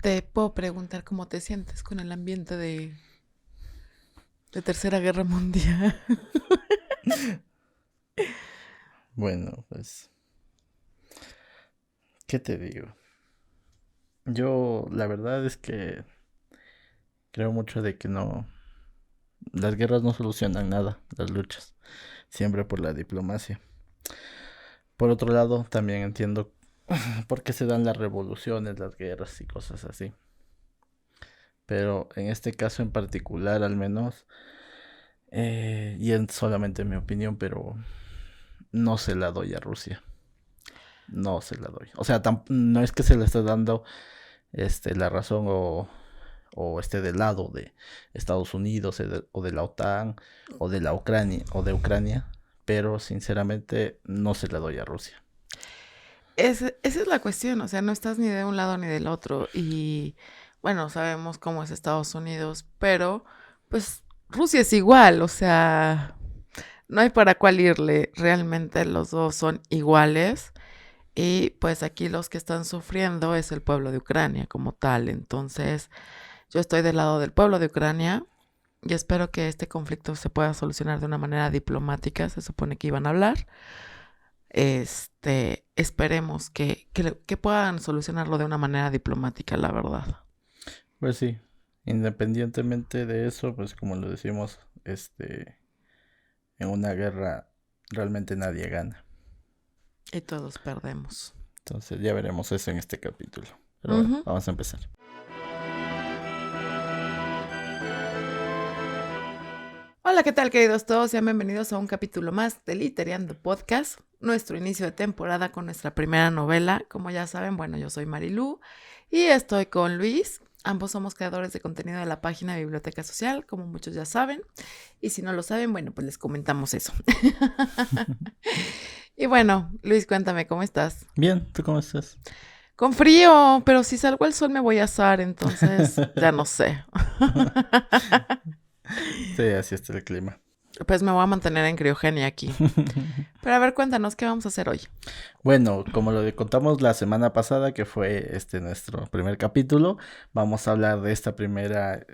Te puedo preguntar cómo te sientes con el ambiente de Tercera Guerra Mundial. Bueno, pues, ¿qué te digo? Yo, la verdad es que creo mucho de que no, las guerras no solucionan nada, las luchas, siempre por la diplomacia. Por otro lado, también entiendo por qué se dan las revoluciones, las guerras y cosas así. Pero en este caso en particular, al menos, y es solamente mi opinión, pero no se la doy a Rusia. No se la doy. O sea, no es que se le esté dando la razón o esté del lado de Estados Unidos o de la OTAN o de la Ucrania o de Ucrania, pero sinceramente no se la doy a Rusia. Esa es la cuestión, o sea, no estás ni de un lado ni del otro. Y bueno, sabemos cómo es Estados Unidos, pero pues Rusia es igual, o sea, no hay para cuál irle. Realmente los dos son iguales. Y pues aquí los que están sufriendo es el pueblo de Ucrania como tal. Entonces, yo estoy del lado del pueblo de Ucrania y espero que este conflicto se pueda solucionar de una manera diplomática. Se supone que iban a hablar. Esperemos que puedan solucionarlo de una manera diplomática, la verdad. Pues sí, independientemente de eso, pues como lo decimos, en una guerra realmente nadie gana. Y todos perdemos. Entonces ya veremos eso en este capítulo. Pero bueno, Ujú. vamos a empezar. Hola, ¿qué tal, queridos todos? Sean bienvenidos a un capítulo más de Literiando Podcast, nuestro inicio de temporada con nuestra primera novela. Como ya saben, bueno, yo soy Marilú y estoy con Luis. Ambos somos creadores de contenido de la página Biblioteca Social, como muchos ya saben. Y si no lo saben, bueno, pues les comentamos eso. Y bueno, Luis, cuéntame, ¿cómo estás? Bien, ¿tú cómo estás? Con frío, pero si salgo al sol me voy a asar, entonces ya no sé. Sí, así está el clima. Pues me voy a mantener en criogenia aquí. Pero a ver, cuéntanos, ¿qué vamos a hacer hoy? Bueno, como contamos la semana pasada, que fue nuestro primer capítulo, vamos a hablar de esta primera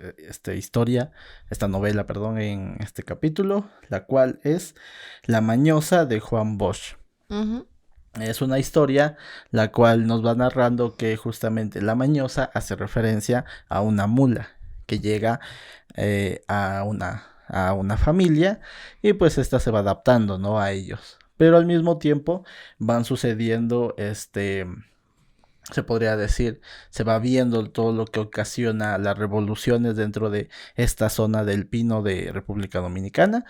historia, esta novela, perdón, en este capítulo, la cual es La Mañosa de Juan Bosch. Ujú. Es una historia la cual nos va narrando que justamente la mañosa hace referencia a una mula que llega a una familia y pues esta se va adaptando, ¿no? A ellos. Pero al mismo tiempo van sucediendo, se podría decir, se va viendo todo lo que ocasiona las revoluciones dentro de esta zona del Pino de República Dominicana.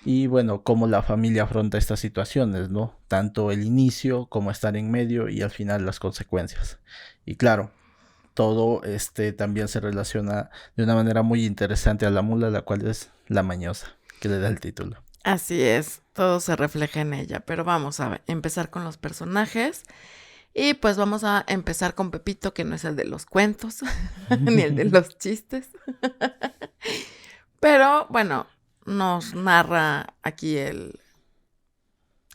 Y bueno, cómo la familia afronta estas situaciones, ¿no? Tanto el inicio como estar en medio y al final las consecuencias. Y claro, todo también se relaciona de una manera muy interesante a la mula, la cual es la mañosa, que le da el título. Así es, todo se refleja en ella, pero vamos a empezar con los personajes y pues vamos a empezar con Pepito, que no es el de los cuentos, ni el de los chistes, pero bueno, nos narra aquí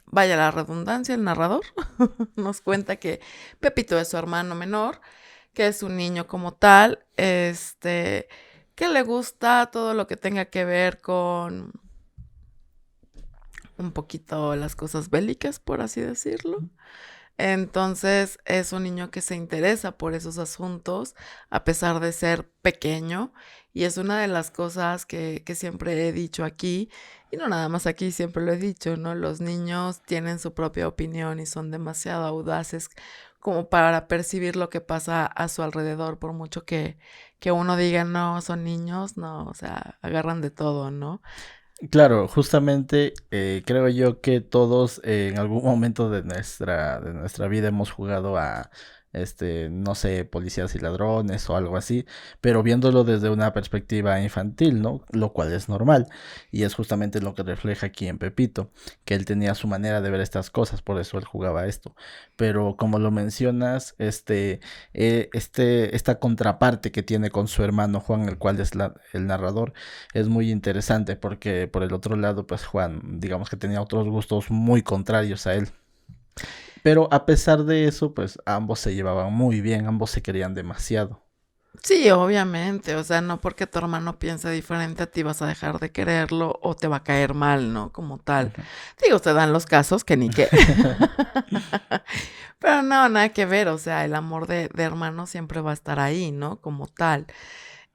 vaya la redundancia, el narrador, nos cuenta que Pepito es su hermano menor, que es un niño como tal, que le gusta todo lo que tenga que ver con un poquito las cosas bélicas, por así decirlo. Entonces es un niño que se interesa por esos asuntos a pesar de ser pequeño y es una de las cosas que siempre he dicho aquí y no nada más aquí, siempre lo he dicho, ¿no? Los niños tienen su propia opinión y son demasiado audaces como para percibir lo que pasa a su alrededor, por mucho que uno diga, no, son niños, no, o sea, agarran de todo, ¿no? Claro, justamente creo yo que todos en algún momento de nuestra vida hemos jugado a, no sé, policías y ladrones o algo así, pero viéndolo desde una perspectiva infantil, ¿no? Lo cual es normal y es justamente lo que refleja aquí en Pepito, que él tenía su manera de ver estas cosas, por eso él jugaba esto. Pero como lo mencionas, esta contraparte que tiene con su hermano Juan, el cual es el narrador, es muy interesante porque por el otro lado, pues Juan, digamos que tenía otros gustos muy contrarios a él. Pero a pesar de eso, pues ambos se llevaban muy bien, ambos se querían demasiado. Sí, obviamente, o sea, no porque tu hermano piense diferente a ti vas a dejar de quererlo o te va a caer mal, ¿no? Como tal. Ujú. Digo, se dan los casos que ni qué. Pero no, nada que ver, o sea, el amor de hermano siempre va a estar ahí, ¿no? Como tal.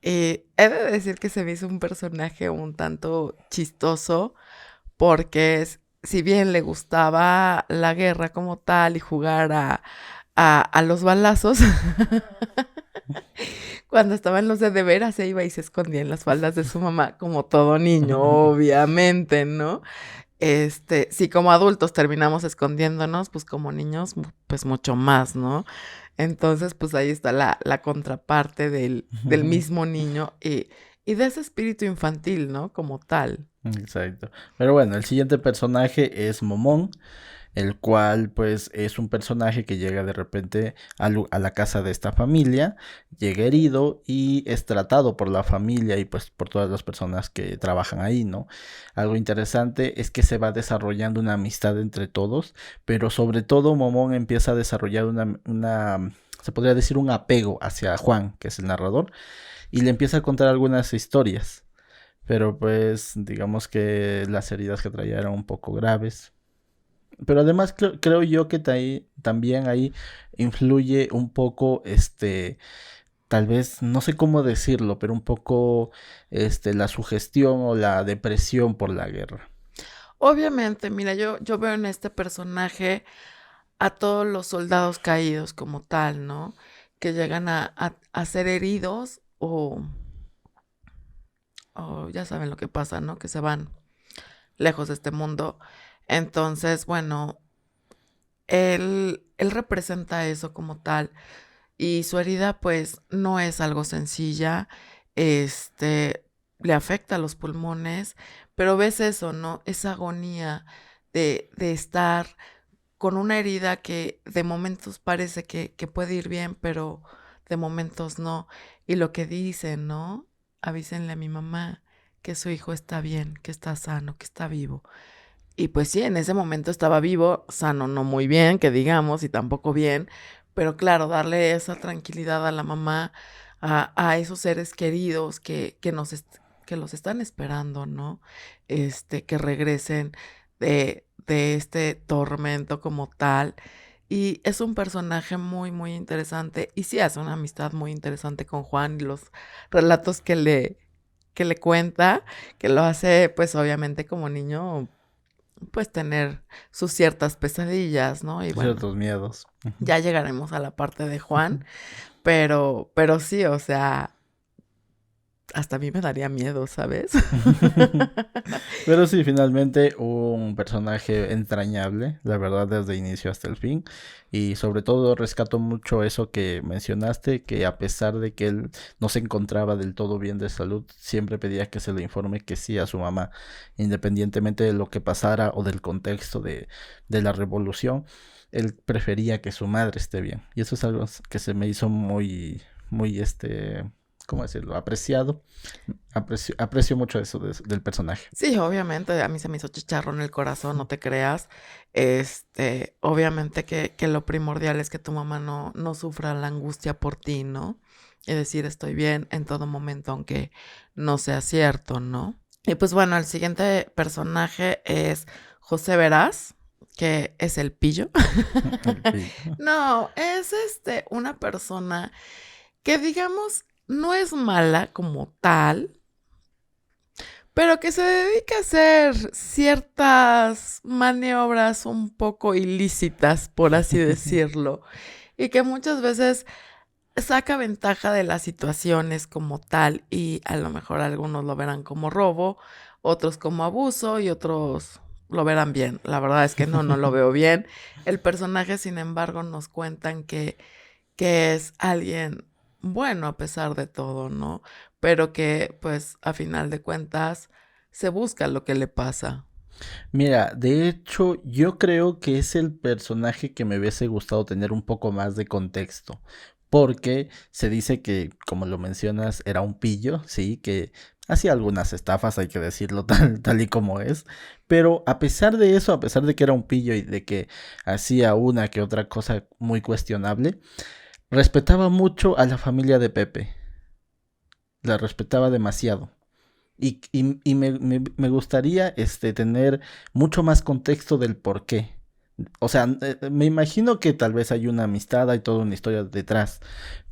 He de decir que se me hizo un personaje un tanto chistoso porque si bien le gustaba la guerra como tal y jugar a los balazos, cuando estaban los de veras se iba y se escondía en las faldas de su mamá, como todo niño, obviamente, ¿no? Si como adultos terminamos escondiéndonos, pues como niños, pues mucho más, ¿no? Entonces, pues ahí está la contraparte del mismo niño y de ese espíritu infantil, ¿no? Como tal. Exacto. Pero bueno, el siguiente personaje es Momón, el cual pues es un personaje que llega de repente a la casa de esta familia, llega herido y es tratado por la familia y pues por todas las personas que trabajan ahí, ¿no? Algo interesante es que se va desarrollando una amistad entre todos, pero sobre todo Momón empieza a desarrollar se podría decir un apego hacia Juan, que es el narrador, y le empieza a contar algunas historias. Pero pues digamos que las heridas que traía eran un poco graves. Pero además creo yo que también ahí influye un poco, tal vez, no sé cómo decirlo, pero un poco, la sugestión o la depresión por la guerra. Obviamente, mira, yo veo en este personaje a todos los soldados caídos como tal, ¿no? Que llegan a ser heridos o ya saben lo que pasa, ¿no? Que se van lejos de este mundo. Entonces, bueno, él representa eso como tal. Y su herida, pues, no es algo sencilla. Le afecta a los pulmones, pero ves eso, ¿no? Esa agonía de estar con una herida que de momentos parece que puede ir bien, pero de momentos no. Y lo que dicen, ¿no? Avísenle a mi mamá que su hijo está bien, que está sano, que está vivo. Y pues sí, en ese momento estaba vivo, sano, no muy bien, que digamos, y tampoco bien, pero claro, darle esa tranquilidad a la mamá, a esos seres queridos que los están esperando, ¿no? Que regresen de este tormento como tal. Y es un personaje muy, muy interesante. Y sí hace una amistad muy interesante con Juan y los relatos que le cuenta, que lo hace, pues obviamente como niño pues tener sus ciertas pesadillas, ¿no? Y bueno, Ciertos miedos. ya llegaremos a la parte de Juan, pero sí, o sea, hasta a mí me daría miedo, ¿sabes? Pero sí, finalmente un personaje entrañable, la verdad, desde inicio hasta el fin. Y sobre todo rescato mucho eso que mencionaste, que a pesar de que él no se encontraba del todo bien de salud, siempre pedía que se le informe que sí a su mamá, independientemente de lo que pasara o del contexto de la revolución. Él prefería que su madre esté bien. Y eso es algo que se me hizo muy, muy, ¿cómo decirlo? Apreciado. Aprecio mucho eso del personaje. Sí, obviamente, a mí se me hizo chicharro en el corazón, no te creas. Obviamente que lo primordial es que tu mamá no sufra la angustia por ti, ¿no? Es decir, estoy bien en todo momento, aunque no sea cierto, ¿no? Y pues bueno, el siguiente personaje es José Veraz, que es el pillo. El pillo. No, es una persona que digamos no es mala como tal, pero que se dedica a hacer ciertas maniobras un poco ilícitas, por así decirlo, y que muchas veces saca ventaja de las situaciones como tal y a lo mejor algunos lo verán como robo, otros como abuso y otros lo verán bien. La verdad es que no lo veo bien. El personaje, sin embargo, nos cuentan que es alguien bueno a pesar de todo, ¿no? Pero que, pues, a final de cuentas, se busca lo que le pasa. Mira, de hecho, yo creo que es el personaje que me hubiese gustado tener un poco más de contexto. Porque se dice que, como lo mencionas, era un pillo, sí, que hacía algunas estafas, hay que decirlo tal y como es. Pero a pesar de eso, a pesar de que era un pillo y de que hacía una que otra cosa muy cuestionable, respetaba mucho a la familia de Pepe. la respetaba demasiado. Y me gustaría tener mucho más contexto del por qué. O sea, me imagino que tal vez hay una amistad, hay toda una historia detrás,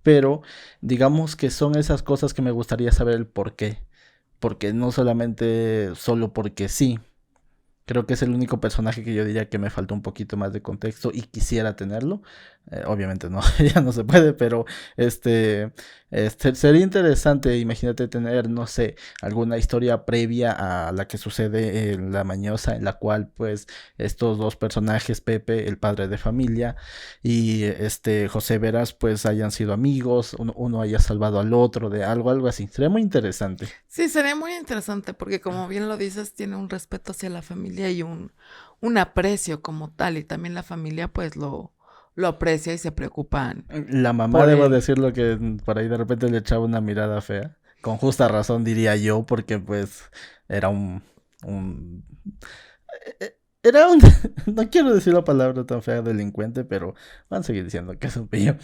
pero digamos que son esas cosas que me gustaría saber el por qué. Porque no solamente solo porque sí. Creo que es el único personaje que yo diría que me falta un poquito más de contexto y quisiera tenerlo. Obviamente no, ya no se puede, pero sería interesante, imagínate tener, no sé, alguna historia previa a la que sucede en La Mañosa, en la cual pues estos dos personajes, Pepe, el padre de familia, y José Veras, pues hayan sido amigos, uno haya salvado al otro de algo así. Sería muy interesante. Sí, sería muy interesante porque como bien lo dices, tiene un respeto hacia la familia y un aprecio como tal. Y también la familia pues lo aprecia y se preocupan La mamá, por debo él. decirlo que por ahí de repente le echaba una mirada fea. Con justa razón diría yo, porque pues era un era un, no quiero decir la palabra tan fea, delincuente, pero van a seguir diciendo que es un pillo.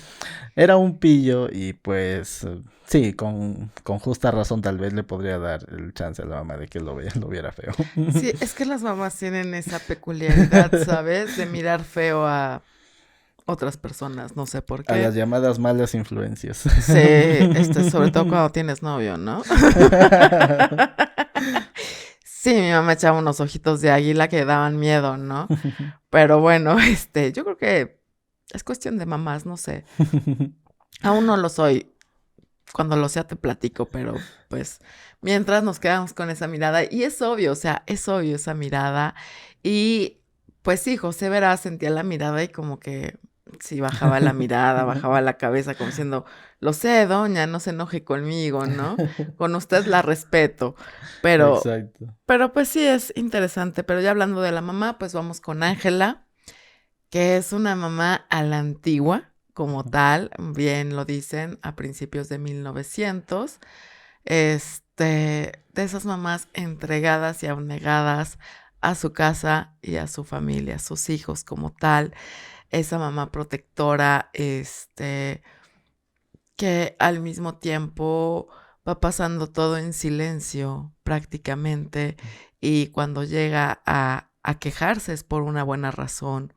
Era un pillo y pues sí, con justa razón tal vez le podría dar el chance a la mamá de que lo viera feo. Sí, es que las mamás tienen esa peculiaridad, ¿sabes? De mirar feo a otras personas, no sé por A qué. las llamadas malas influencias. Sí, sobre todo cuando tienes novio, ¿no? Sí, mi mamá echaba unos ojitos de águila que daban miedo, ¿no? Pero bueno, yo creo que es cuestión de mamás, no sé. Aún no lo soy. Cuando lo sea te platico, pero pues mientras nos quedamos con esa mirada. Y es obvio, o sea, es obvio esa mirada. Y pues sí, José Vera sentía la mirada y como que sí bajaba la mirada, bajaba la cabeza como diciendo, lo sé, doña, no se enoje conmigo, ¿no? Con usted la respeto. Pero, Exacto. pero pues sí es interesante. Pero ya hablando de la mamá, pues vamos con Ángela, que es una mamá a la antigua, como tal, bien lo dicen, a principios de 1900, de esas mamás entregadas y abnegadas a su casa y a su familia, a sus hijos como tal, esa mamá protectora, que al mismo tiempo va pasando todo en silencio prácticamente y cuando llega a quejarse es por una buena razón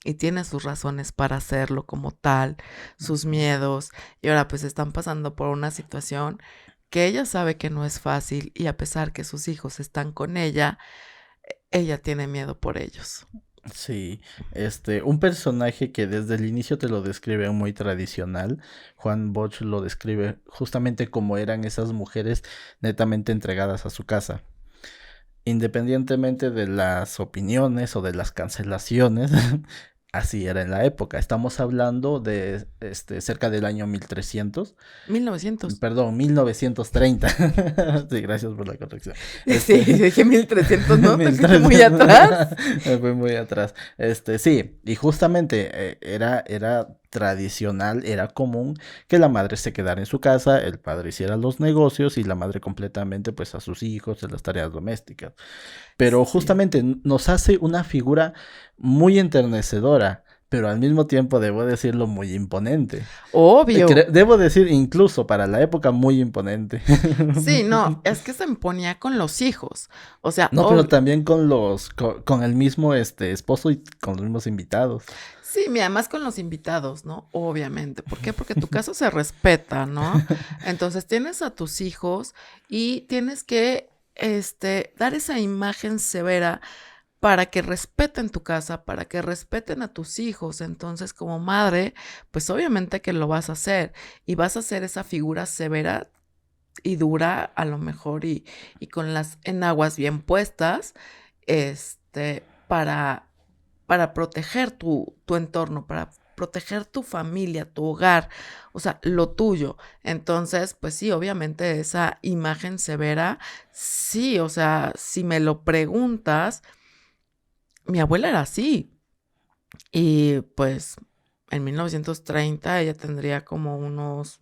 y tiene sus razones para hacerlo como tal, sus miedos, y ahora pues están pasando por una situación que ella sabe que no es fácil y a pesar que sus hijos están con ella tiene miedo por ellos. Sí, un personaje que desde el inicio te lo describe muy tradicional. Juan Bosch lo describe justamente como eran esas mujeres netamente entregadas a su casa. Independientemente de las opiniones o de las cancelaciones, así era en la época. Estamos hablando de cerca del año 1300. 1900. Perdón, 1930. Sí, gracias por la corrección. Sí, dije 1300, ¿no? Te fuiste 1300. muy atrás. Me fui muy atrás. Sí, y justamente era tradicional, era común que la madre se quedara en su casa, el padre hiciera los negocios y la madre completamente pues a sus hijos en las tareas domésticas. Pero Sí. justamente nos hace una figura muy enternecedora, pero al mismo tiempo debo decirlo muy imponente. Obvio. Debo decir incluso para la época muy imponente. Sí, no, es que se imponía con los hijos. O sea, No, pero también con el mismo esposo y con los mismos invitados. sí, mira, más con los invitados, ¿no? Obviamente. ¿Por qué? Porque tu casa se respeta, ¿no? Entonces tienes a tus hijos y tienes que, dar esa imagen severa para que respeten tu casa, para que respeten a tus hijos. Entonces, como madre, pues obviamente que lo vas a hacer y vas a ser esa figura severa y dura a lo mejor y con las enaguas bien puestas, para proteger tu entorno, para proteger tu familia, tu hogar, o sea, lo tuyo. Entonces, pues sí, obviamente esa imagen severa, sí, o sea, si me lo preguntas, mi abuela era así. Y pues en 1930 ella tendría como unos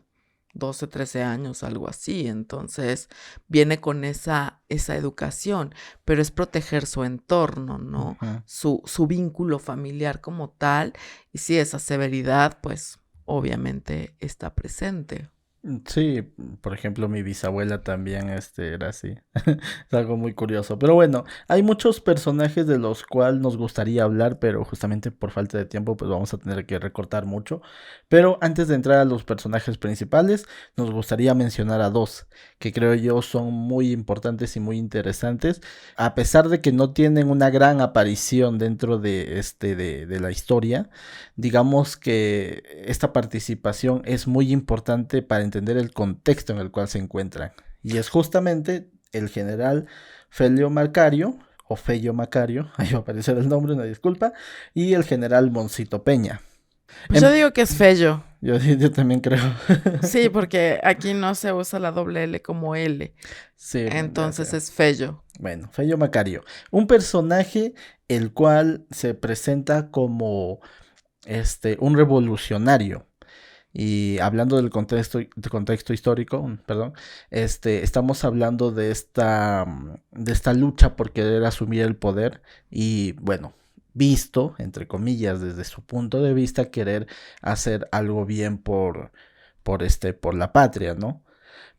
12, 13 años, algo así. Entonces viene con esa educación, pero es proteger su entorno, ¿no? Ujú. Su vínculo familiar como tal. Y sí, esa severidad, pues obviamente está presente. Sí, por ejemplo, mi bisabuela también era así. Es algo muy curioso. Pero bueno, hay muchos personajes de los cuales nos gustaría hablar, pero justamente por falta de tiempo, pues vamos a tener que recortar mucho. Pero antes de entrar a los personajes principales, nos gustaría mencionar a dos, que creo yo son muy importantes y muy interesantes, a pesar de que no tienen una gran aparición dentro de la historia. Digamos que esta participación es muy importante para entender el contexto en el cual se encuentran. Y es justamente el general Felio Macario, o Fello Macario, ahí va a aparecer el nombre, una disculpa, y el general Moncito Peña. Pues yo digo que es Fello. Yo también creo. Sí, porque aquí no se usa la doble L como L. Sí, ya Entonces sé. es Fello. Bueno, Fello Macario. Un personaje el cual se presenta como un revolucionario. Y hablando del contexto histórico, perdón, estamos hablando de esta lucha por querer asumir el poder y, bueno, visto, entre comillas, desde su punto de vista, querer hacer algo bien por la patria, ¿no?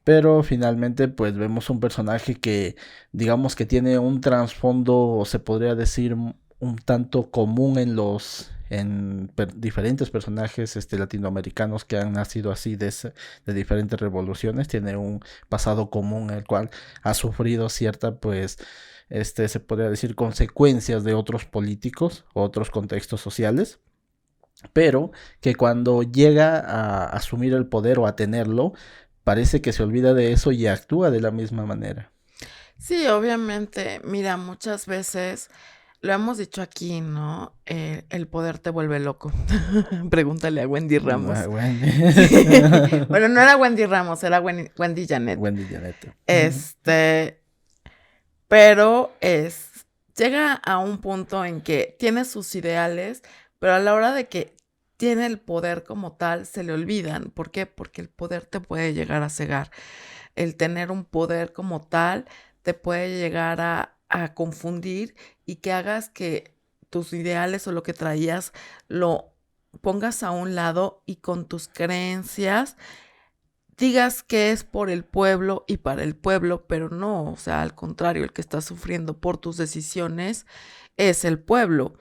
Pero finalmente, pues vemos un personaje que, digamos que tiene un trasfondo, se podría decir, un tanto común diferentes personajes latinoamericanos que han nacido así de diferentes revoluciones. Tiene un pasado común el cual ha sufrido cierta, pues, se podría decir, consecuencias de otros políticos, otros contextos sociales. Pero que cuando llega a asumir el poder o a tenerlo, parece que se olvida de eso y actúa de la misma manera. Sí, obviamente, mira, muchas veces lo hemos dicho aquí, ¿no? El poder te vuelve loco. Pregúntale a Wendy Ramos. Wendy. Sí. Bueno, no era Wendy Ramos, era Wendy Janet. Wendy Janet. Pero llega a un punto en que tiene sus ideales, pero a la hora de que tiene el poder como tal, se le olvidan. ¿Por qué? Porque el poder te puede llegar a cegar. El tener un poder como tal te puede llegar a confundir y que hagas que tus ideales o lo que traías lo pongas a un lado y con tus creencias digas que es por el pueblo y para el pueblo, pero no, o sea, al contrario, el que está sufriendo por tus decisiones es el pueblo.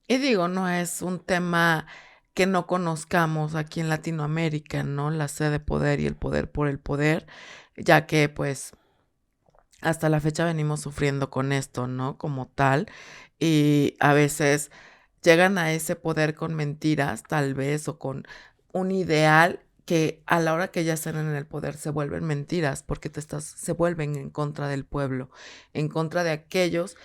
Y digo, no es un tema que no conozcamos aquí en Latinoamérica, ¿no? La sed de poder y el poder por el poder, ya que pues hasta la fecha venimos sufriendo con esto, ¿no? Como tal, y a veces llegan a ese poder con mentiras, tal vez, o con un ideal que a la hora que ya están en el poder se vuelven mentiras porque se vuelven en contra del pueblo, en contra de aquellos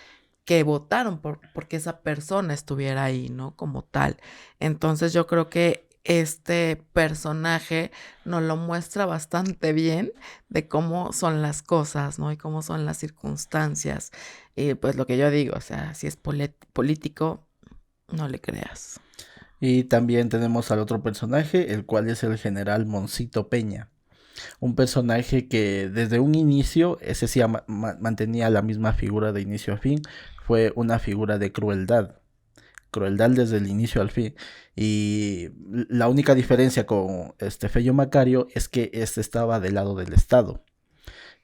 que votaron porque esa persona estuviera ahí, ¿no? Como tal. Entonces yo creo que este personaje nos lo muestra bastante bien de cómo son las cosas, ¿no? Y cómo son las circunstancias. Y pues lo que yo digo, o sea, si es político, no le creas. Y también tenemos al otro personaje, el cual es el general Moncito Peña. Un personaje que desde un inicio, ese sí mantenía la misma figura de inicio a fin, fue una figura de crueldad. Crueldad desde el inicio al fin. Y la única diferencia con este Fello Macario es que este estaba del lado del Estado.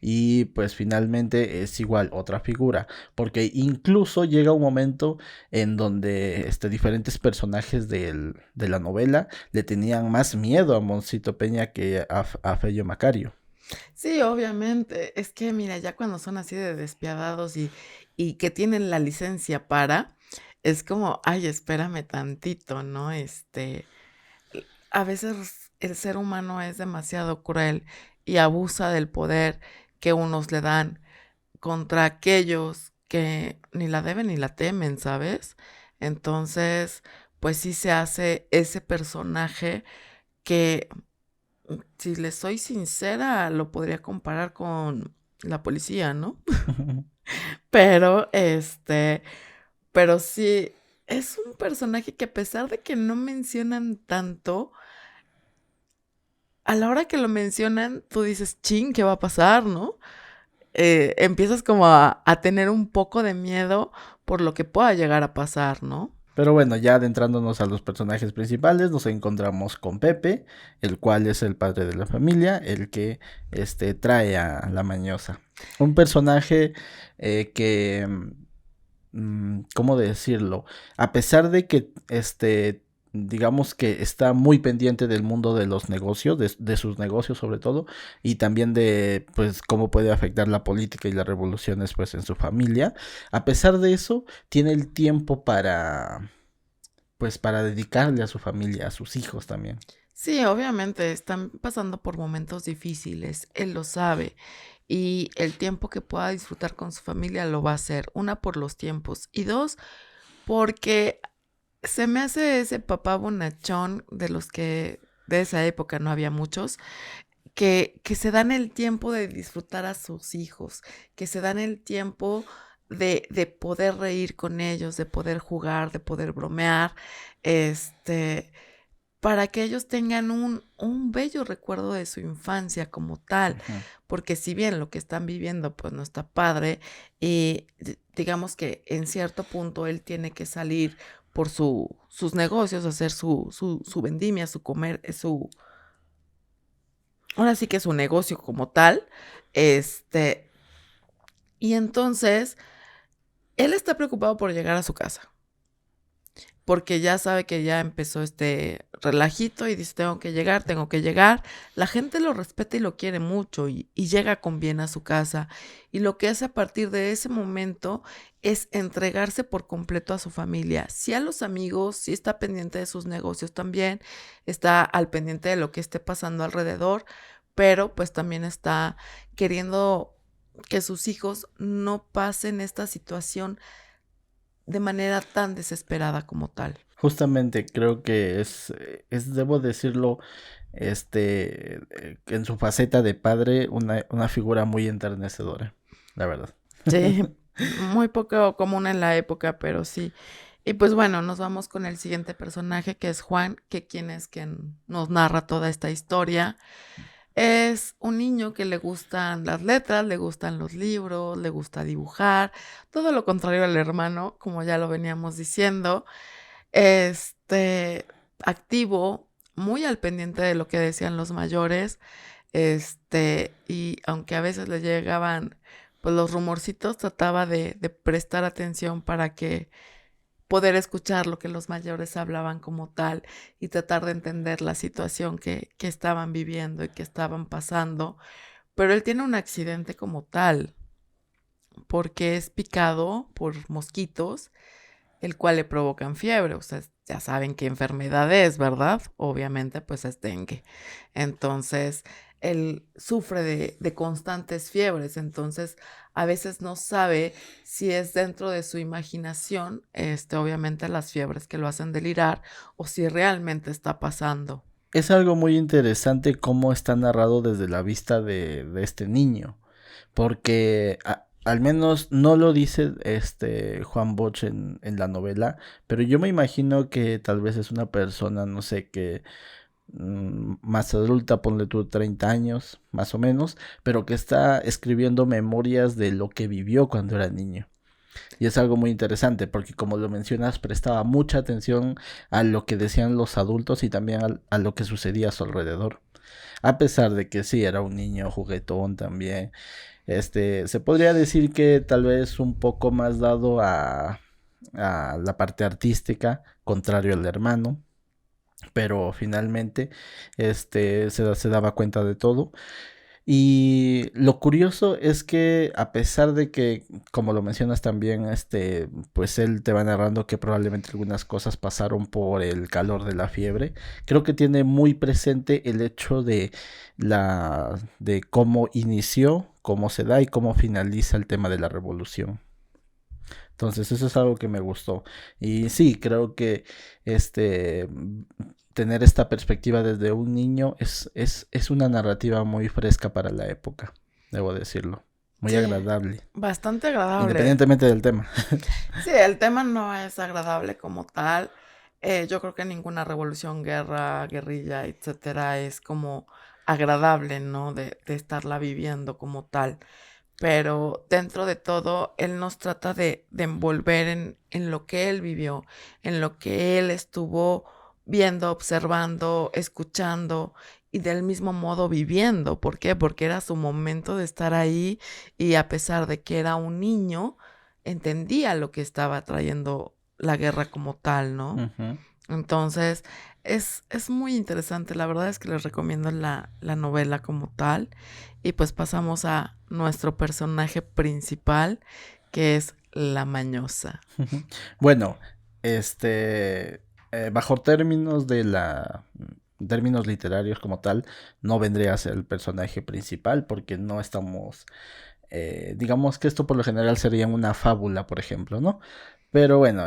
Y pues finalmente es igual otra figura, porque incluso llega un momento en donde diferentes personajes de la novela le tenían más miedo a Moncito Peña que a Fello Macario. Sí, obviamente. Es que, mira, ya cuando son así de despiadados y que tienen la licencia para, es como, ay, espérame tantito, ¿no? A veces el ser humano es demasiado cruel y abusa del poder que unos le dan contra aquellos que ni la deben ni la temen, ¿sabes? Entonces, pues sí se hace ese personaje que, si le soy sincera, lo podría comparar con la policía, ¿no? Pero, pero sí, es un personaje que a pesar de que no mencionan tanto, a la hora que lo mencionan, tú dices, chin, ¿qué va a pasar, no? Empiezas como a tener un poco de miedo por lo que pueda llegar a pasar, ¿no? Pero bueno, ya adentrándonos a los personajes principales, nos encontramos con Pepe, el cual es el padre de la familia, el que trae a la mañosa. Un personaje que, ¿cómo decirlo? A pesar de que digamos que está muy pendiente del mundo de los negocios, de sus negocios sobre todo, y también de pues cómo puede afectar la política y las revoluciones pues en su familia. A pesar de eso, tiene el tiempo para pues para dedicarle a su familia, a sus hijos también. Sí, obviamente están pasando por momentos difíciles, él lo sabe, y el tiempo que pueda disfrutar con su familia lo va a hacer. Una, por los tiempos, y dos, porque se me hace ese papá bonachón de los que de esa época no había muchos, que se dan el tiempo de disfrutar a sus hijos, que se dan el tiempo de poder reír con ellos, de poder jugar, de poder bromear, para que ellos tengan un bello recuerdo de su infancia como tal, Ujú. porque si bien lo que están viviendo, pues, no está padre, y digamos que en cierto punto él tiene que salir por sus negocios, hacer su vendimia, su comer, su ahora sí que su negocio como tal, este, y entonces, él está preocupado por llegar a su casa. Porque ya sabe que ya empezó este relajito y dice: "Tengo que llegar, tengo que llegar". La gente lo respeta y lo quiere mucho y llega con bien a su casa. Y lo que hace a partir de ese momento es entregarse por completo a su familia. Sí a los amigos, sí está pendiente de sus negocios también, está al pendiente de lo que esté pasando alrededor, pero, pues, también está queriendo que sus hijos no pasen esta situación de manera tan desesperada como tal. Justamente creo que debo decirlo, en su faceta de padre, una figura muy enternecedora, la verdad. Sí, muy poco común en la época, pero sí. Y pues bueno, nos vamos con el siguiente personaje, que es Juan, que quien es quien nos narra toda esta historia. Es un niño que le gustan las letras, le gustan los libros, le gusta dibujar, todo lo contrario al hermano, como ya lo veníamos diciendo. Activo, muy al pendiente de lo que decían los mayores, y aunque a veces le llegaban, pues, los rumorcitos, trataba de prestar atención para que poder escuchar lo que los mayores hablaban como tal, y tratar de entender la situación que estaban viviendo y que estaban pasando. Pero él tiene un accidente como tal, porque es picado por mosquitos, el cual le provocan fiebre. Ustedes ya saben qué enfermedad es, ¿verdad? Obviamente, pues, es dengue. Entonces, él sufre de constantes fiebres, entonces, a veces no sabe si es dentro de su imaginación, obviamente, las fiebres que lo hacen delirar, o si realmente está pasando. Es algo muy interesante cómo está narrado desde la vista de este niño, porque al menos no lo dice Juan Bosch en la novela, pero yo me imagino que tal vez es una persona, no sé, que más adulta, ponle tú 30 años, más o menos, pero que está escribiendo memorias de lo que vivió cuando era niño. Y es algo muy interesante porque como lo mencionas, prestaba mucha atención a lo que decían los adultos y también a lo que sucedía a su alrededor. A pesar de que sí, era un niño juguetón también. Se podría decir que tal vez un poco más dado a la parte artística, contrario al hermano, pero finalmente se daba cuenta de todo. Y lo curioso es que a pesar de que, como lo mencionas también, pues él te va narrando que probablemente algunas cosas pasaron por el calor de la fiebre, creo que tiene muy presente el hecho de cómo inició, cómo se da y cómo finaliza el tema de la revolución. Entonces, eso es algo que me gustó. Y sí, creo que este tener esta perspectiva desde un niño es una narrativa muy fresca para la época, debo decirlo. Muy Sí, agradable, bastante agradable. independientemente del tema. Sí, el tema no es agradable como tal. Yo creo que ninguna revolución, guerra, guerrilla, etcétera, es como agradable, ¿no? De estarla viviendo como tal. pero dentro de todo, él nos trata de envolver en lo que él vivió, en lo que él estuvo viendo, observando, escuchando y del mismo modo viviendo. ¿Por qué? Porque era su momento de estar ahí y a pesar de que era un niño, entendía lo que estaba trayendo la guerra como tal, ¿no? Ujú. Entonces, es muy interesante. La verdad es que les recomiendo la novela como tal. Y pues pasamos a nuestro personaje principal, que es la mañosa. Bueno, bajo términos literarios como tal, no vendría a ser el personaje principal porque no estamos, digamos que esto por lo general sería una fábula, por ejemplo, ¿no? Pero bueno,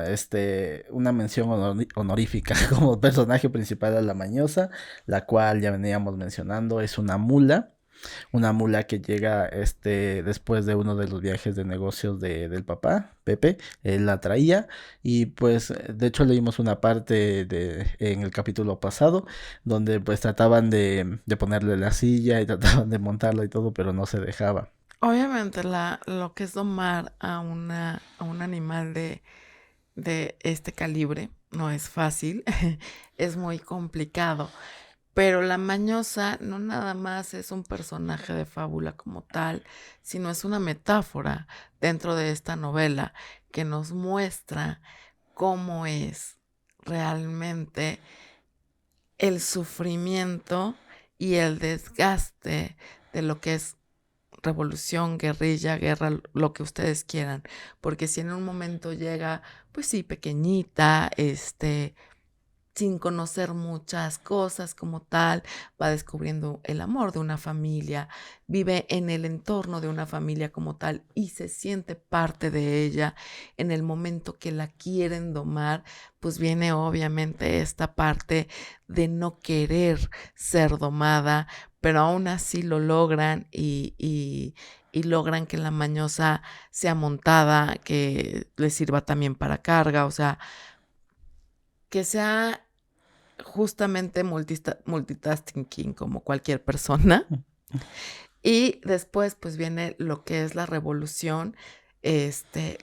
una mención honorífica como personaje principal a la mañosa, la cual ya veníamos mencionando, es una mula que llega después de uno de los viajes de negocios del papá, Pepe, él la traía y pues de hecho leímos una parte en el capítulo pasado donde pues trataban de ponerle la silla y trataban de montarla y todo, pero no se dejaba. Obviamente, lo que es domar a un animal de este calibre no es fácil, es muy complicado. Pero la mañosa no nada más es un personaje de fábula como tal, sino es una metáfora dentro de esta novela que nos muestra cómo es realmente el sufrimiento y el desgaste de lo que es revolución, guerrilla, guerra, lo que ustedes quieran. Porque si en un momento llega, pues sí, pequeñita, sin conocer muchas cosas como tal, va descubriendo el amor de una familia, vive en el entorno de una familia como tal y se siente parte de ella. En el momento que la quieren domar, pues viene obviamente esta parte de no querer ser domada, pero aún así lo logran y logran que la mañosa sea montada, que le sirva también para carga, o sea, que sea justamente multitasking como cualquier persona. Y después, pues, viene lo que es la revolución,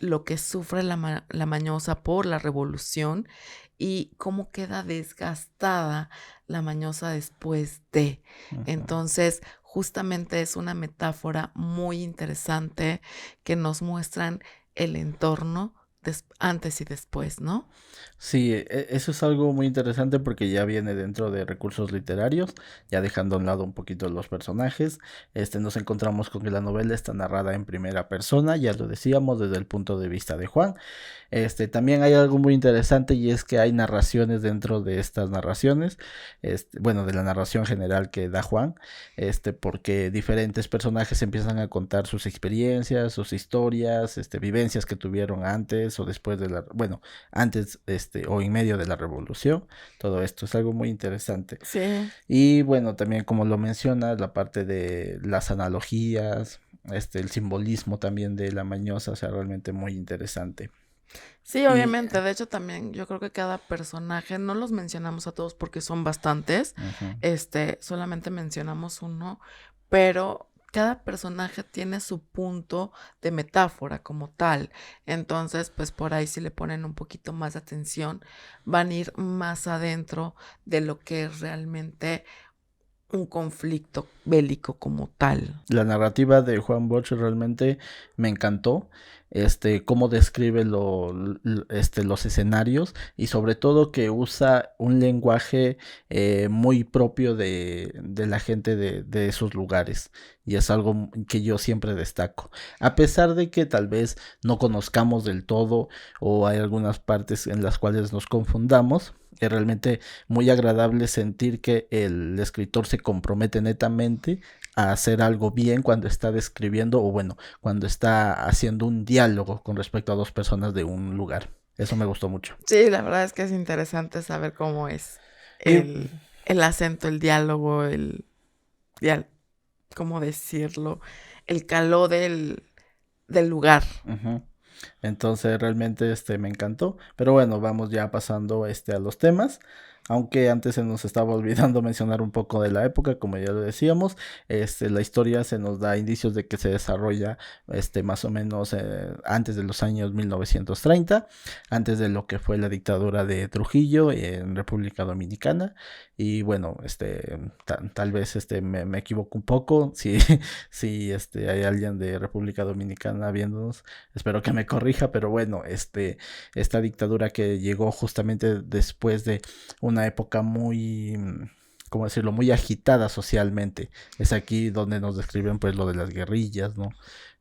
lo que sufre la mañosa por la revolución y cómo queda desgastada la mañosa después de. Ujú. Entonces, justamente es una metáfora muy interesante que nos muestran el entorno antes y después, ¿no? Sí, eso es algo muy interesante porque ya viene dentro de recursos literarios, ya dejando a un lado un poquito los personajes, nos encontramos con que la novela está narrada en primera persona, ya lo decíamos, desde el punto de vista de Juan. También hay algo muy interesante y es que hay narraciones dentro de estas narraciones, bueno, de la narración general que da Juan, porque diferentes personajes empiezan a contar sus experiencias, sus historias, vivencias que tuvieron antes o después bueno, antes, o en medio de la revolución. Todo esto es algo muy interesante. Sí. Y bueno, también como lo mencionas, la parte de las analogías, el simbolismo también de la mañosa, o sea, realmente muy interesante. Sí, Y obviamente. De hecho, también yo creo que cada personaje, no los mencionamos a todos porque son bastantes, ujú, solamente mencionamos uno, pero cada personaje tiene su punto de metáfora como tal. Entonces, pues por ahí si le ponen un poquito más de atención, van a ir más adentro de lo que es realmente un conflicto bélico como tal. la narrativa de Juan Bosch realmente me encantó. Cómo describe los escenarios y sobre todo que usa un lenguaje muy propio de la gente de esos lugares. Y es algo que yo siempre destaco. A pesar de que tal vez no conozcamos del todo o hay algunas partes en las cuales nos confundamos, es realmente muy agradable sentir que el escritor se compromete netamente a hacer algo bien cuando está describiendo o bueno, cuando está haciendo un diálogo con respecto a dos personas de un lugar. Eso me gustó mucho. Sí, la verdad es que es interesante saber cómo es Y el acento, el diálogo, dial- ¿cómo decirlo? El calor del lugar. ujú. Entonces realmente me encantó. Pero bueno, vamos ya pasando a los temas. aunque antes se nos estaba olvidando mencionar un poco de la época, como ya lo decíamos. La historia se nos da indicios de que se desarrolla más o menos antes de los años 1930, antes de lo que fue la dictadura de Trujillo en República Dominicana. Y bueno, tal vez me equivoco un poco. Si, si hay alguien de República Dominicana viéndonos, espero que me corrija, pero bueno, esta dictadura que llegó justamente después de una época muy, ¿cómo decirlo?, muy agitada socialmente. Es aquí donde nos describen pues lo de las guerrillas, ¿no?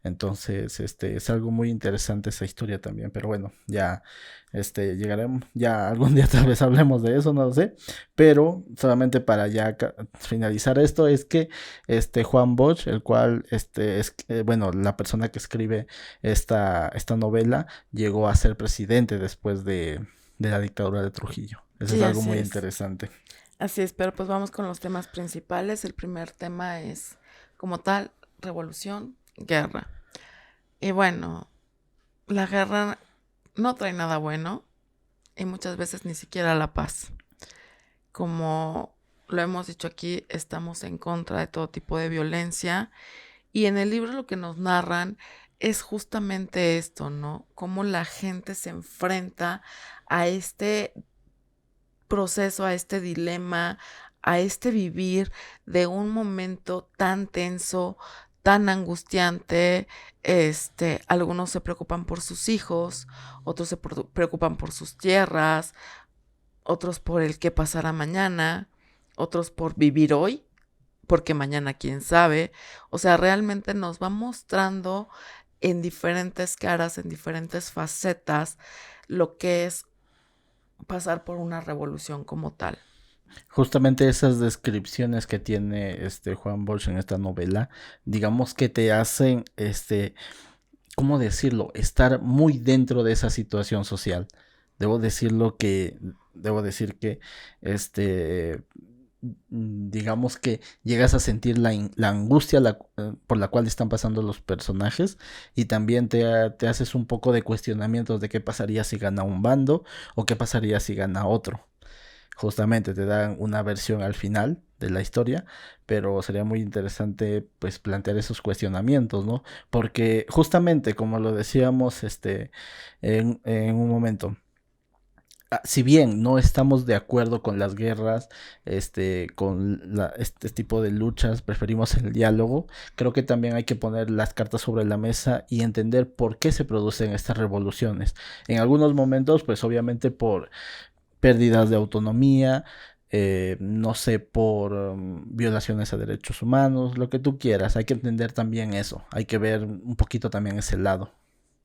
Entonces, es algo muy interesante esa historia también, pero bueno, ya, llegaremos, ya algún día tal vez hablemos de eso, no lo sé, pero solamente para ya finalizar esto, es que Juan Bosch, el cual, es, bueno, la persona que escribe esta novela, llegó a ser presidente después de la dictadura de Trujillo. Eso es Sí, algo así muy es. interesante. Así es, pero pues vamos con los temas principales. El primer tema es, como tal, revolución, guerra. Y bueno, la guerra no trae nada bueno y muchas veces ni siquiera la paz. Como lo hemos dicho aquí, estamos en contra de todo tipo de violencia y en el libro lo que nos narran es justamente esto, ¿no? Cómo la gente se enfrenta a este proceso, a este dilema, a este vivir de un momento tan tenso, tan angustiante. Algunos se preocupan por sus hijos, otros se preocupan por sus tierras, otros por el qué pasará mañana, otros por vivir hoy, porque mañana quién sabe. O sea, realmente nos va mostrando en diferentes caras, en diferentes facetas, lo que es pasar por una revolución como tal. Justamente esas descripciones que tiene Juan Bosch en esta novela, digamos que te hacen, ¿cómo decirlo?, estar muy dentro de esa situación social. Debo decir que, este, digamos que llegas a sentir la angustia por la cual están pasando los personajes, y también te haces un poco de cuestionamientos de qué pasaría si gana un bando o qué pasaría si gana otro. Justamente te dan una versión al final de la historia, pero sería muy interesante pues plantear esos cuestionamientos, ¿no? Porque justamente como lo decíamos en un momento, si bien no estamos de acuerdo con las guerras, este tipo de luchas, preferimos el diálogo. Creo que también hay que poner las cartas sobre la mesa y entender por qué se producen estas revoluciones. En algunos momentos, pues obviamente por pérdidas de autonomía, no sé, por violaciones a derechos humanos, lo que tú quieras. Hay que entender también eso. Hay que ver un poquito también ese lado,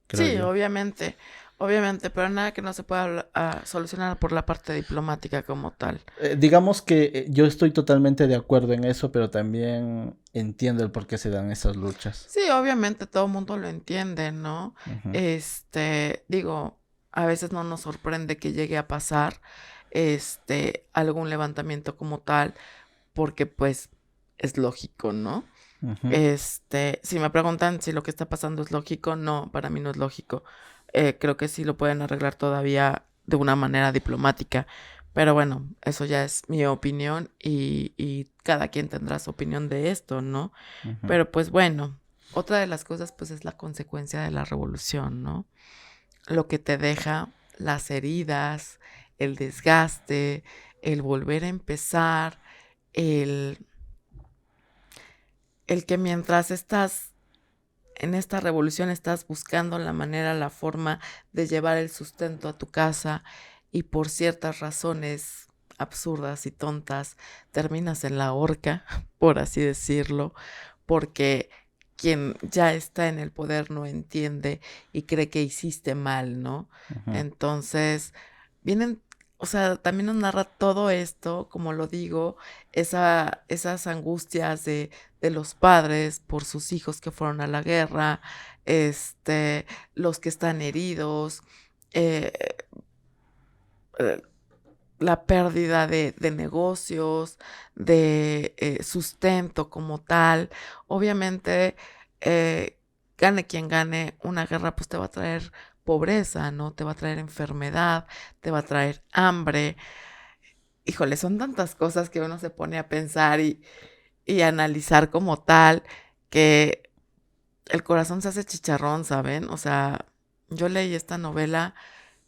creo Sí, yo. obviamente, obviamente, pero nada que no se pueda solucionar por la parte diplomática como tal. Digamos que yo estoy totalmente de acuerdo en eso, pero también entiendo el por qué se dan esas luchas. Sí, obviamente todo el mundo lo entiende, ¿no? Ujú, Digo, a veces no nos sorprende que llegue a pasar, algún levantamiento como tal, porque pues es lógico, ¿no? ujú. Si me preguntan si lo que está pasando es lógico, no, para mí no es lógico. Creo que sí lo pueden arreglar todavía de una manera diplomática, pero bueno, eso ya es mi opinión y cada quien tendrá su opinión de esto, ¿no? Ujú. Pero pues bueno, otra de las cosas pues es la consecuencia de la revolución, ¿no? Lo que te deja, las heridas, el desgaste, el volver a empezar, el, el que mientras estás en esta revolución estás buscando la manera, la forma de llevar el sustento a tu casa y por ciertas razones absurdas y tontas terminas en la horca, por así decirlo, porque quien ya está en el poder no entiende y cree que hiciste mal, ¿no? Ujú. Entonces, vienen, o sea, también nos narra todo esto, como lo digo, esas angustias de los padres por sus hijos que fueron a la guerra, los que están heridos, eh, eh, la pérdida de negocios, de sustento como tal. Obviamente, gane quien gane, una guerra pues te va a traer pobreza, ¿no? Te va a traer enfermedad, te va a traer hambre. híjole, son tantas cosas que uno se pone a pensar y analizar como tal, que el corazón se hace chicharrón, ¿saben? O sea, yo leí esta novela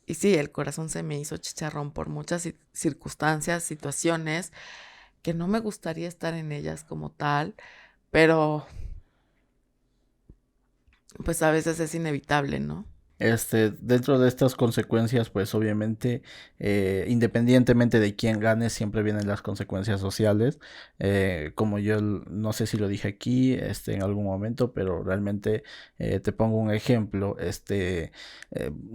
y sí, el corazón se me hizo chicharrón por muchas circunstancias, situaciones, que no me gustaría estar en ellas como tal, pero pues a veces es inevitable, ¿no? Dentro de estas consecuencias, pues obviamente, independientemente de quién gane, siempre vienen las consecuencias sociales. Como yo no sé si lo dije aquí, en algún momento, pero realmente te pongo un ejemplo.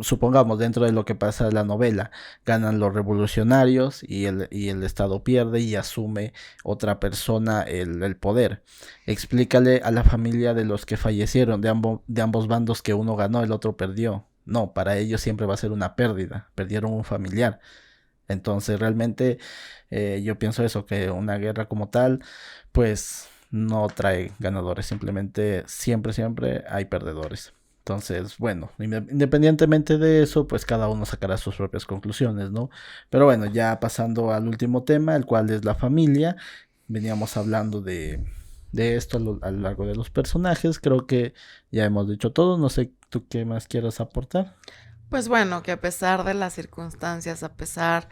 Supongamos dentro de lo que pasa en la novela, ganan los revolucionarios y el Estado pierde y asume otra persona el poder. Explícale a la familia de los que fallecieron, de ambos bandos, que uno ganó, el otro perdió. No, para ellos siempre va a ser una pérdida. Perdieron un familiar. Entonces realmente yo pienso eso, que una guerra como tal, pues no trae ganadores. Simplemente siempre hay perdedores. Entonces, bueno, independientemente de eso, pues cada uno sacará sus propias conclusiones, ¿no? Pero bueno, ya pasando al último tema, el cual es la familia. Veníamos hablando de esto a lo largo de los personajes. Creo que ya hemos dicho todo. No sé tú qué más quieras aportar. Pues bueno, que a pesar de las circunstancias, a pesar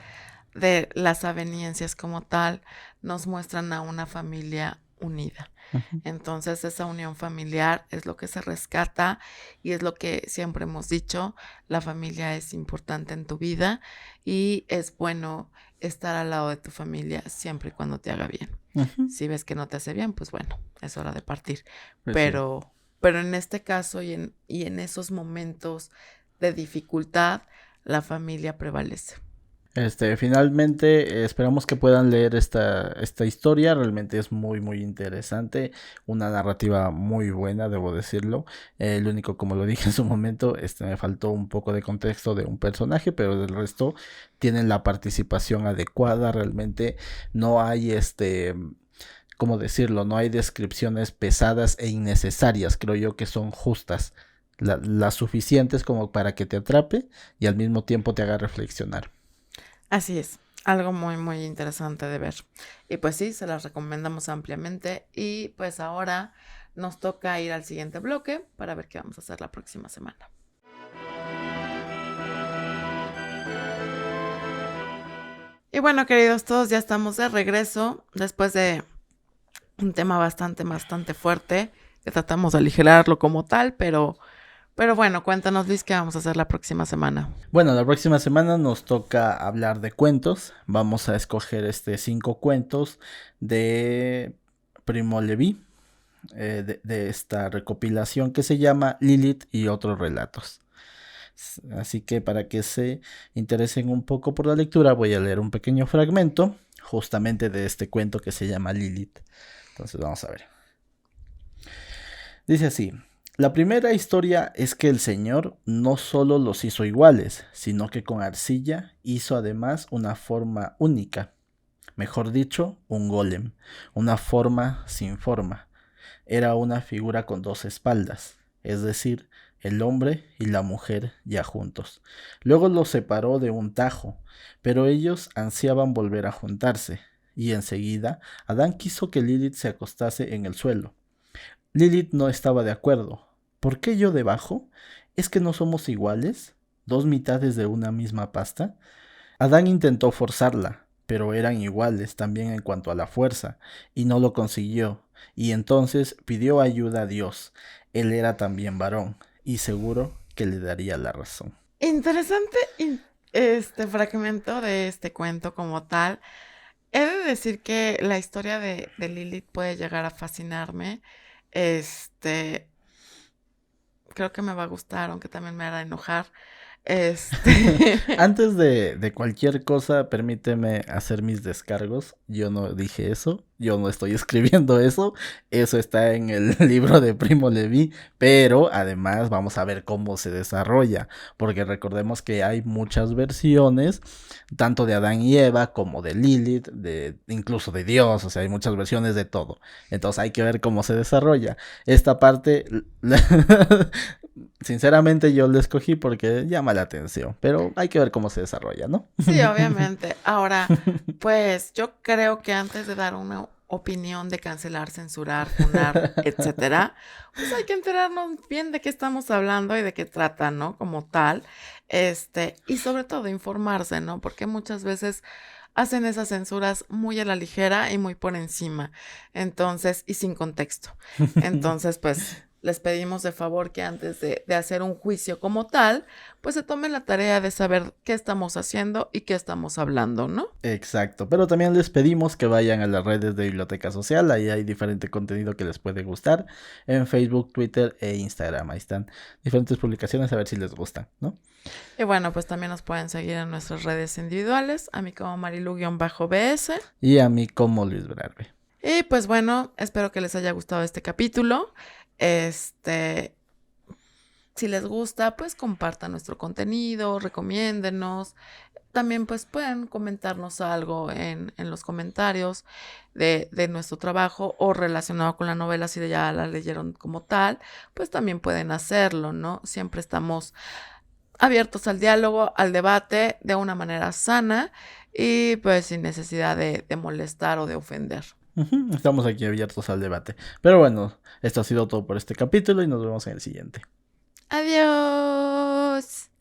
de las aveniencias como tal, nos muestran a una familia unida. Ujú. Entonces esa unión familiar es lo que se rescata y es lo que siempre hemos dicho, la familia es importante en tu vida y es bueno estar al lado de tu familia siempre y cuando te haga bien. Ujú. Si ves que no te hace bien, pues bueno, es hora de partir. Pues sí. Pero en este caso y en esos momentos de dificultad, la familia prevalece. Finalmente, esperamos que puedan leer esta historia. Realmente es muy interesante. Una narrativa muy buena, debo decirlo. Lo único, como lo dije en su momento, me faltó un poco de contexto de un personaje, pero del resto tienen la participación adecuada. Realmente no hay ¿cómo decirlo? No hay descripciones pesadas e innecesarias. Creo yo que son justas. Las suficientes como para que te atrape y al mismo tiempo te haga reflexionar. Así es, algo muy interesante de ver. Y pues sí, se las recomendamos ampliamente. Y pues ahora nos toca ir al siguiente bloque para ver qué vamos a hacer la próxima semana. Y bueno, queridos todos, ya estamos de regreso después de un tema bastante fuerte, que tratamos de aligerarlo como tal, pero bueno, cuéntanos, Liz, qué vamos a hacer la próxima semana. Bueno, la próxima semana nos toca hablar de cuentos. Vamos a escoger 5 cuentos de Primo Levi, de esta recopilación que se llama Lilith y otros relatos. Así que para que se interesen un poco por la lectura, voy a leer un pequeño fragmento justamente de este cuento que se llama Lilith. Entonces vamos a ver. Dice así: la primera historia es que el Señor no solo los hizo iguales, sino que con arcilla hizo además una forma única. Mejor dicho, un golem, una forma sin forma. Era una figura con 2 espaldas, es decir, el hombre y la mujer ya juntos. Luego los separó de un tajo, pero ellos ansiaban volver a juntarse, y enseguida Adán quiso que Lilith se acostase en el suelo. Lilith no estaba de acuerdo. ¿Por qué yo debajo? ¿Es que no somos iguales? ¿Dos mitades de una misma pasta? Adán intentó forzarla, pero eran iguales también en cuanto a la fuerza, y no lo consiguió, y entonces pidió ayuda a Dios. Él era también varón, y seguro que le daría la razón. Interesante este fragmento de este cuento como tal. He de decir que la historia de Lilith puede llegar a fascinarme. Este, creo que me va a gustar, aunque también me hará enojar. Este, Antes de cualquier cosa, permíteme hacer mis descargos. Yo no dije eso, yo no estoy escribiendo eso. Eso está en el libro de Primo Levi, pero además vamos a ver cómo se desarrolla, porque recordemos que hay muchas versiones, tanto de Adán y Eva como de Lilith, incluso de Dios, o sea, hay muchas versiones de todo. Entonces hay que ver cómo se desarrolla. Esta parte Sinceramente yo lo escogí porque llama la atención, pero hay que ver cómo se desarrolla, ¿no? Sí, obviamente. Ahora, pues yo creo que antes de dar una opinión de cancelar, censurar, funar, etcétera, pues hay que enterarnos bien de qué estamos hablando y de qué trata, ¿no? Como tal. Y sobre todo informarse, ¿no? Porque muchas veces hacen esas censuras muy a la ligera y muy por encima. Entonces, y sin contexto. Entonces, pues les pedimos de favor que antes de hacer un juicio como tal, pues se tomen la tarea de saber qué estamos haciendo y qué estamos hablando, ¿no? Exacto, pero también les pedimos que vayan a las redes de Biblioteca Social, ahí hay diferente contenido que les puede gustar, en Facebook, Twitter e Instagram, ahí están diferentes publicaciones a ver si les gustan, ¿no? Y bueno, pues también nos pueden seguir en nuestras redes individuales, a mí como Marilu-BS. Y a mí como Luis Brarbe. Y pues bueno, espero que les haya gustado este capítulo. Este, si les gusta, pues compartan nuestro contenido, recomiéndenos. También pues pueden comentarnos algo en los comentarios de nuestro trabajo o relacionado con la novela, si ya la leyeron como tal, pues también pueden hacerlo, ¿no? Siempre estamos abiertos al diálogo, al debate de una manera sana y pues sin necesidad de molestar o de ofender. Estamos aquí abiertos al debate. Pero bueno, esto ha sido todo por este capítulo y nos vemos en el siguiente. Adiós.